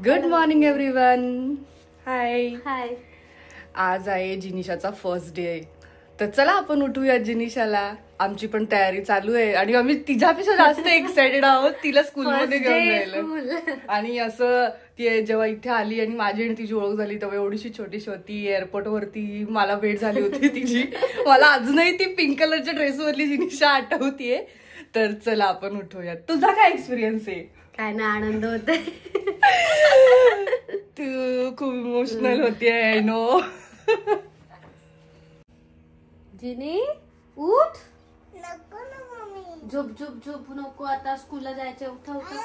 Good morning everyone. Hi hi. आज आहे जिनिशाचा first day. तर चला आपण उठूया जिनिशाला. आमची पण तयारी चालू आहे आणि आम्ही तिच्यापेक्षा जास्त एक्साइटेड आहोत तिला स्कूलमध्ये घेऊन जायला. आणि असं ती जेव्हा इथे आली आणि माझी आणि तिची ओळख झाली तेव्हा एवढीशी छोटीशी होती. एअरपोर्ट वरती मला भेट झाली होती तिची. मला अजूनही ती पिंक कलरच्या ड्रेसवरली जिनिशा आठवतीये. तर चला आपण उठूया. तुझा काय एक्सपिरियन्स आहे? काय ना आनंद होत. तू खूप इमोशनल होतीये. I know. जिनी उठ. नको ना मम्मी. झोप झोप झोप नको. आता स्कूलला जायचं. उठा उठा.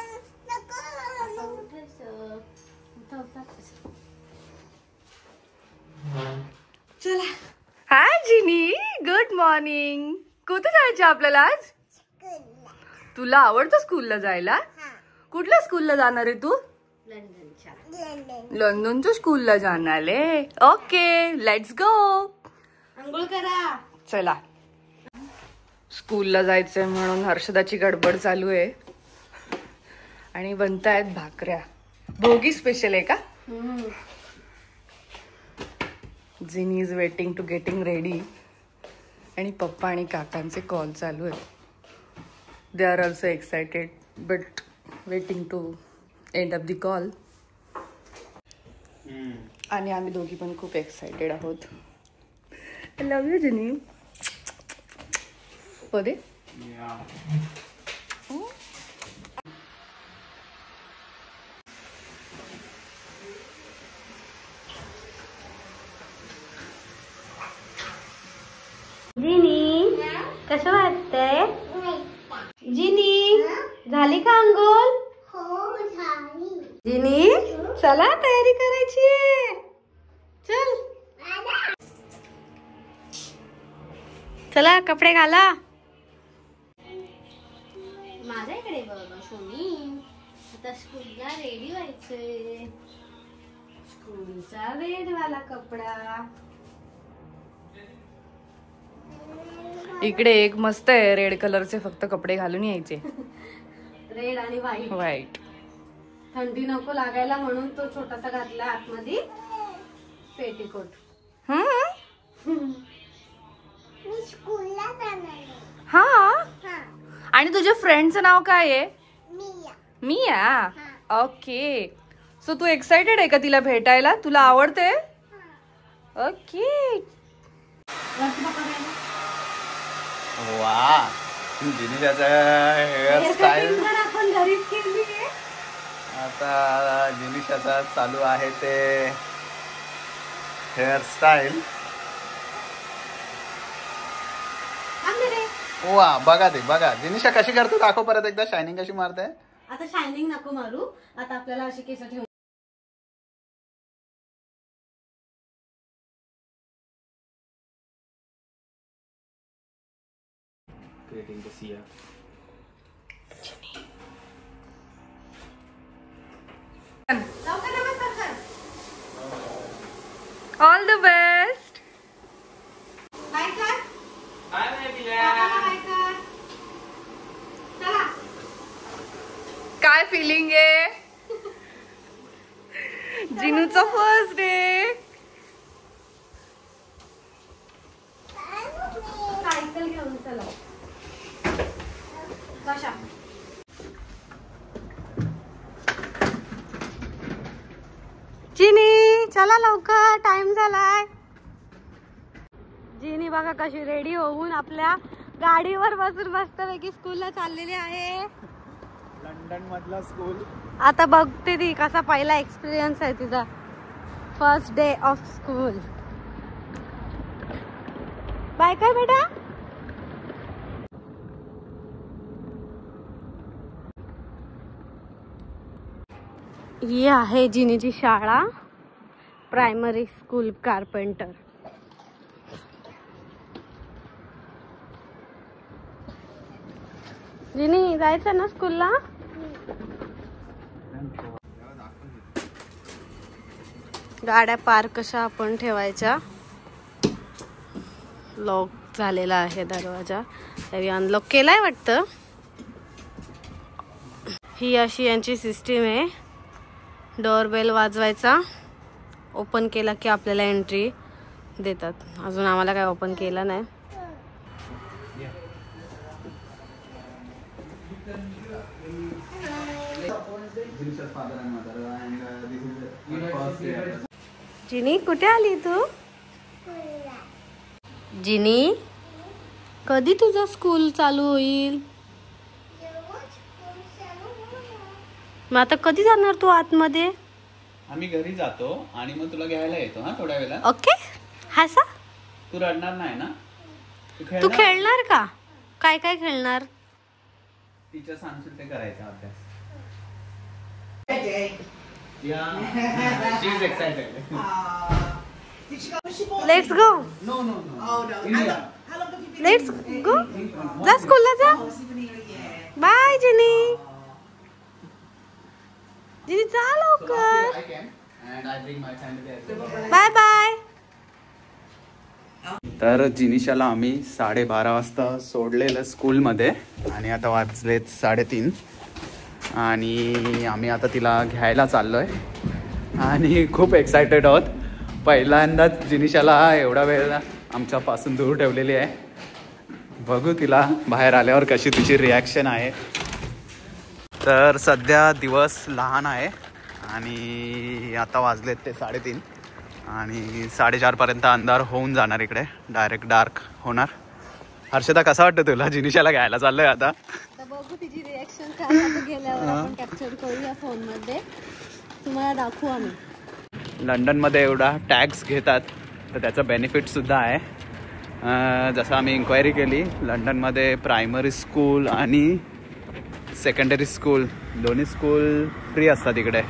चला. Hi Ginny. Good morning. कुठे जायचं आपल्याला आज? तुला आवडतं स्कूलला जायला? कुठल्या स्कूलला जाणार आहे तू? लंडनच्या स्कूलला जाणार आहे. Okay let's go. अंघोळ करा. चला. स्कूलला जायचंय म्हणून हर्षदाची गडबड चालू आहे आणि बनतायत भाकऱ्या. भोगी स्पेशल आहे का? Ginny is waiting to getting ready आणि पप्पा आणि काकांचे कॉल चालू आहेत. They are also excited but waiting to end of the call. आणि आम्ही दोघी पण खूप एक्सायटेड आहोत. I love you Ginny. पदे जिनी कसं वाटतंय? जिनी झाली का अंघोळ? जिनी चला तयारी करायची. चल चला कपडे घाला. माझ्या इकडे बघा सोनी. आता स्कूलला रेडी व्हायचंय. स्कूलचा रेडवाला कपडा. इकडे एक मस्त आहे रेड कलरचे फक्त कपडे घालून यायचे. रेड आणि व्हाईट. व्हाईट. थंडी नको लागायला म्हणून तो छोटासा घातला आतमध्ये पेटीकोट. हा. आणि तुझ्या फ्रेंडचं नाव काय आहे? मिया. ओके. सो तू एक्साइटेड आहे का तिला भेटायला? तुला आवडते? ओके. वा जिनिशाचा हेअरस्टाईल आपण घरीच केली आहे. आता जिनिशाचा चालू आहे ते हेअरस्टाईल. वा बघा ते बघा जिनिशा कशी करते दाखव परत एकदा. शायनिंग कशी मारते. आता शायनिंग नको मारू. आता आपल्याला अशी केस ठेवू. All the best. बाय कर. काय फिलिंग आहे? जिनूचा फर्स्ट डे. सायकल घेऊन चला. कशा जिनी चला लवकर टाइम झालाय. जिनी बघा कशी रेडी होऊन आपल्या गाडीवर बसून मस्तपैकी स्कूलला चाललेली आहे. लंडन मधला स्कूल. आता बघते ती कसा पहिला एक्सपिरियन्स आहे तिचा. First day of school. Bye काय बेटा. ही आहे जिनीची शाळा. Primary school carpenter. जिनी जायचं ना स्कूलला. गाड्या पार्क कशा आपण ठेवायच्या. लॉक झालेला आहे दरवाजा. तरी अनलॉक केलाय वाटतं. ही अशी यांची सिस्टीम आहे. डोअरबेल वाजवायचा, ओपन केला की आपल्याला एंट्री देतात. अजून आम्हाला काय ओपन केलं नाही. जिनी कुठे आली तू? जिनी कधी तुझं स्कूल चालू होईल? मग आता कधी जाणार तू आतमध्ये? आम्ही घरी जातो आणि मग तुला घ्यायला येतो हा थोड्या वेळा. ओके. हा सा तू रडणार नाही ना? तू खेळणार का? काय काय खेळणार? टीचर सांगशील ते करायचा अभ्यास. Let's go. Let's go. जा स्कूलला जा. बाय जिनी. जिनी जा लवकर. Bye bye. तर जिनिशाला आम्ही 12:30 वाजता सोडलेलं स्कूलमध्ये आणि आता वाजलेत 3:30 आणि आम्ही आता तिला घ्यायला चाललोय आणि खूप एक्सायटेड आहोत. पहिल्यांदाच जिनिशाला एवढा वेळ आमच्यापासून दूर ठेवलेली आहे. बघू तिला बाहेर आल्यावर कशी तिची रिॲक्शन आहे. तर सध्या दिवस लहान आहे आणि आता वाजलेत ते 3:30 आणि 4:30 पर्यंत अंधार होऊन जाणार. इकडे डायरेक्ट डार्क होणार. हर्षदा कसा वाटतं तुला? जिनिशाला घ्यायला चाललोय आता. बघू तिची रिॲक्शन काय आहे. गेल्यावर आपण कॅप्चर करूया फोन मध्ये, तुम्हाला दाखवू आम्ही. लंडनमध्ये एवढा टॅक्स घेतात तर त्याचा बेनिफिट सुद्धा आहे. जसं आम्ही इन्क्वायरी केली, लंडनमध्ये प्रायमरी स्कूल आणि सेकंडरी स्कूल दोन्ही स्कूल फ्री असतात इकडे.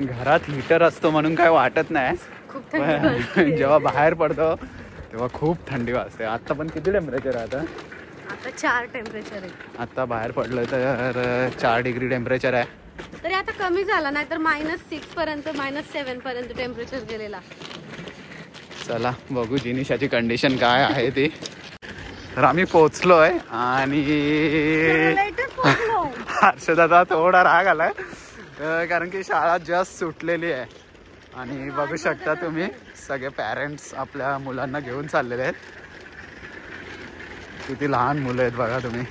घरात हीटर असतो म्हणून काय वाटत नाही. जेव्हा बाहेर पडतो तेव्हा खूप थंडी वाजते. आता पण किती टेम्परेचर आहे? आता 4 टेम्परेचर आहे. आता बाहेर पडलं तर 4 डिग्री टेम्परेचर आहे. तरी आता कमी झाला, नाही तर -6 पर्यंत -7 पर्यंत टेम्परेचर गेलेला. चला बघू जिनिशाची कंडिशन काय आहे ती. तर आम्ही पोचलोय आणि हर्षदाचा थोडा राग आलाय कारण की शाळा जस्ट सुटलेली आहे आणि बघू शकता तुम्ही सगळे पॅरेंट्स आपल्या मुलांना घेऊन चाललेले आहेत. किती लहान मुलं आहेत बघा तुम्ही.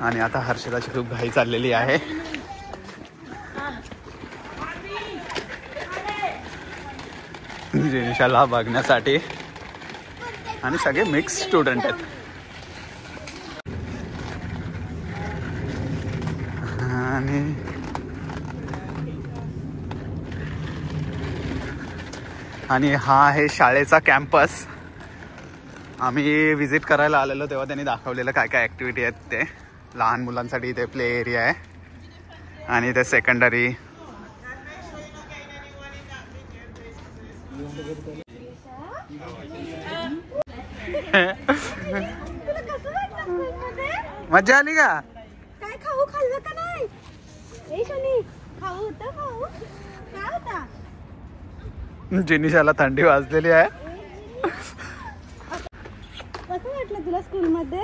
आणि आता हर्षदाची खूप घाई चाललेली आहे. जिनिशाला बघण्यासाठी आणि सगळे मिक्स स्टुडंट आहेत. आणि हा आहे शाळेचा कॅम्पस. आम्ही विजिट करायला आलेलो तेव्हा त्यांनी दाखवलेलं काय काय ॲक्टिव्हिटी आहेत ते. लहान मुलांसाठी इथे प्ले एरिया आहे आणि इथे सेकंडरी. मजा आली का? काय खाऊ खाल्लं का नाही? ए शनी, खाऊ होतं? खाऊ काय होता? जिनिशाला थंडी वाजलेली आहे. कसं वाटलं तुला स्कूलमध्ये?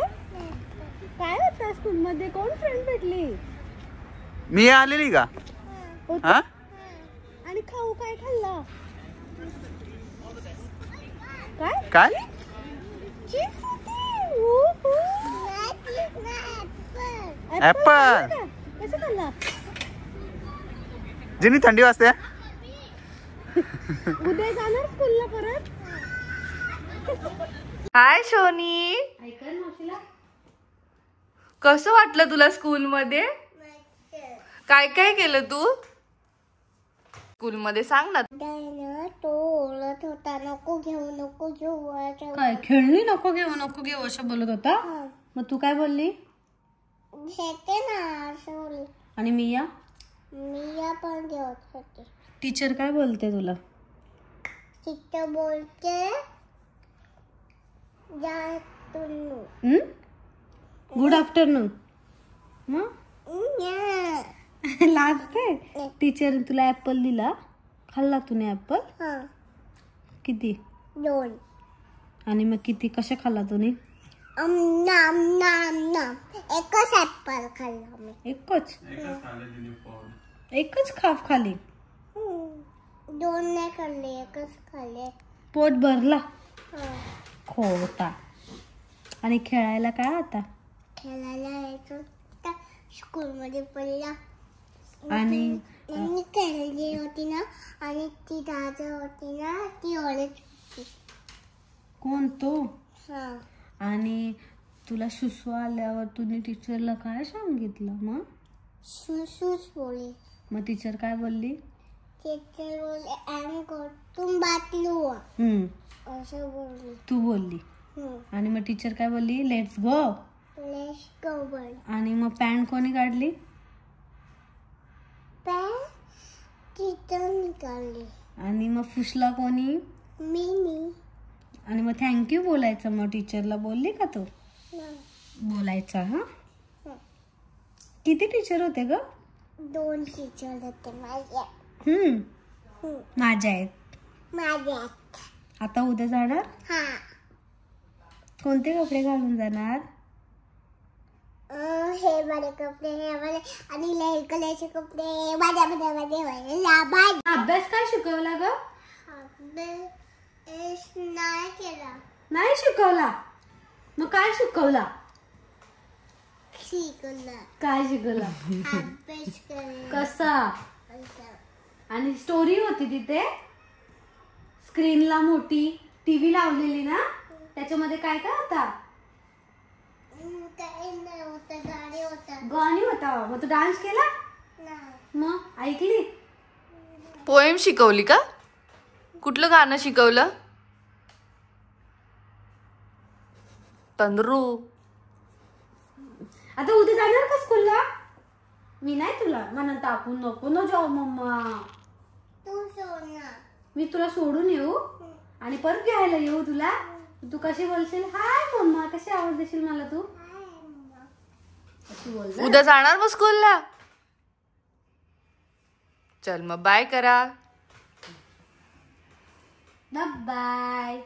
काय होतं स्कूलमध्ये? कोण फ्रेंड भेटली? मी आलेली का? हा? आणि खाऊ काय खाल्लं? काय काय? चिप्स होती. ऍपल. कसं खाल्ला? जिनी थंडी वाजते. उद्या जाणार स्कूलला परत? हाय शोनी, कसं वाटलं तुला स्कूल मध्ये? काय काय केलं तू स्कूल मध्ये? सांग ना. तो ओळत होता, नको घेऊ नको घेऊ. काय खेळणी नको घेऊ असं बोलत होता. मग तू काय बोलली? घेते ना असं बोलली. आणि मिया पण घेत होते. टीचर काय बोलते तुला? टीचर बोलते गुड आफ्टरनून. लाजते. टीचर तुला ऍपल दिला, खाल्ला तूने ऍपल? हा. किती? 2. आणि मग किती कशा खाल्ला तुम्ही? नाम नाम नाम एकच ऍपल खाल्ला मी. एकच खाफ खाली. दोन नाही खाल्ले, एकच खाल्ले. पोट भरला खोता. आणि खेळायला काय आता? खेळायला यायचं स्कूल मध्ये पडला आणि मी खेळली होती ना, आणि ती दादा होती ना, ती ऑरेंज होती. कोण तो? हा. आणि तुला सुसू आल्यावर तुम्ही टीचरला काय सांगितलं मग? सुसूच बोले. मग टीचर काय बोलली? टीचर बोले आम को तुम बात लो असं बोलली. तू बोलली. आणि मग टीचर काय बोलली? Let's go. लेट्स गो बोल. आणि मग पॅन्ट कोणी काढली? टीचर निकालली. आणि मग फुसला कोणी? मी. आणि मग थँक्यू बोलायचं. मग टीचरला बोलली का तू? बोलायचा. हा. किती टीचर होते ग? 2 टीचर होते माझ्या. माझ्या आहेत. आता उद्या जाणार? हा. कोणते कपडे घालून जाणार? हे वाले कपडे, हे वाले, आणि लाल कलरचे कपडे. माझ्या अभ्यास काय शिकवला ग? नाही केला. नाही शिकवला. मग काय शिकवला? काय शिकवला? अभ्यास करे. कसा? आणि स्टोरी होती तिथे स्क्रीनला मोठी टीव्ही लावलेली ना, त्याच्यामध्ये काय काय होता? गाणी होता. मग तू डान्स केला? मग ऐकली? पोएम शिकवली का? कुठलं गाणं शिकवलं? तंद्रू. आता उद्या जाणार का स्कूलला? मी नाही तुला म्हणत टाकून नको न जाऊ मम्मा. मी तुला सोडून येऊ आणि परत घ्यायला येऊ तुला. तू कशी बोलशील? हाय मम्मा. कशी आवाज देशील मला तू? उद्या जाणार मग स्कूलला? चल मग बाय करा. बाय.